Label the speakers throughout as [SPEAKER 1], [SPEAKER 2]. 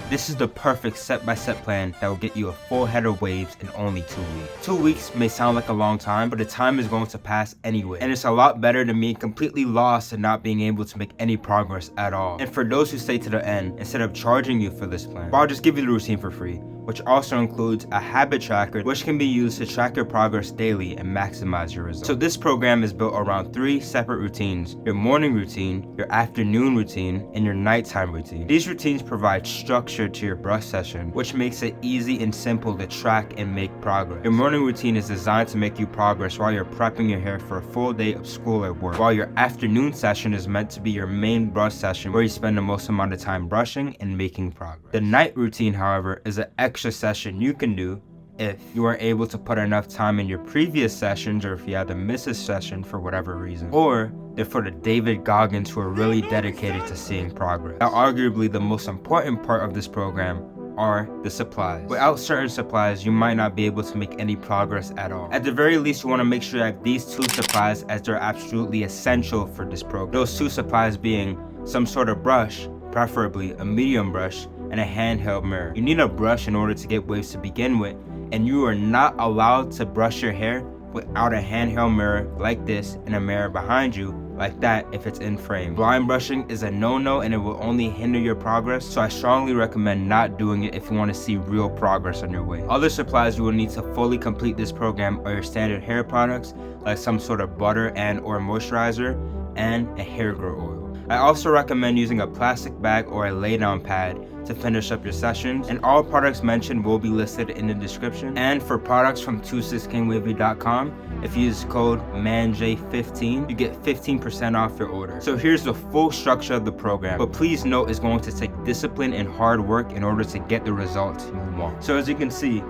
[SPEAKER 1] This is the perfect step-by-step plan that will get you a full head of waves in only 2 weeks. 2 weeks may sound like a long time, but the time is going to pass anyway. And it's a lot better than being completely lost and not being able to make any progress at all. And for those who stay to the end, instead of charging you for this plan, I'll just give you the routine for free, which also includes a habit tracker which can be used to track your progress daily and maximize your results. So this program is built around 3 separate routines: your morning routine, your afternoon routine, and your nighttime routine. These routines provide structure to your brush session, which makes it easy and simple to track and make progress. Your morning routine is designed to make you progress while you're prepping your hair for a full day of school or work, while your afternoon session is meant to be your main brush session where you spend the most amount of time brushing and making progress. The night routine, however, is an extra session you can do if you weren't able to put enough time in your previous sessions, or if you had to miss a session for whatever reason. Or they're for the David Goggins who are really dedicated to seeing progress. Now, arguably the most important part of this program are the supplies. Without certain supplies, you might not be able to make any progress at all. At the very least, you want to make sure you have these 2 supplies, as they're absolutely essential for this program. Those 2 supplies being some sort of brush, preferably a medium brush, and a handheld mirror. You need a brush in order to get waves to begin with, and you are not allowed to brush your hair without a handheld mirror like this and a mirror behind you like that if it's in frame. Blind brushing is a no-no, and it will only hinder your progress, so I strongly recommend not doing it if you want to see real progress on your way. Other supplies you will need to fully complete this program are your standard hair products like some sort of butter and or moisturizer and a hair growth oil. I also recommend using a plastic bag or a lay-down pad to finish up your sessions, and all products mentioned will be listed in the description. And for products from 26kingwavy.com, if you use code MANJ15, you get 15% off your order. So here's the full structure of the program, but please note it's going to take discipline and hard work in order to get the results you want. So as you can see,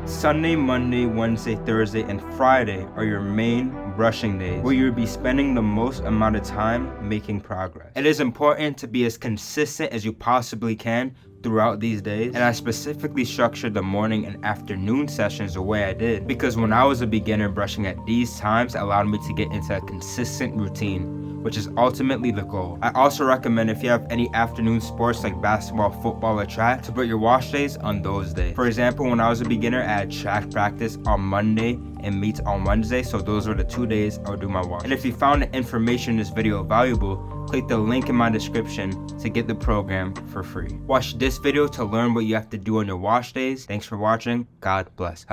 [SPEAKER 1] Sunday, Monday, Wednesday, Thursday, and Friday are your main brushing days, where you'll be spending the most amount of time making progress. It is important to be as consistent as you possibly can throughout these days, and I specifically structured the morning and afternoon sessions the way I did because when I was a beginner, brushing at these times allowed me to get into a consistent routine, which is ultimately the goal. I also recommend, if you have any afternoon sports like basketball, football, or track, to put your wash days on those days. For example, when I was a beginner, I had track practice on Monday and meets on Wednesday, so those are the 2 days I would do my wash. And if you found the information in this video valuable, click the link in my description to get the program for free. Watch this video to learn what you have to do on your wash days. Thanks for watching. God bless.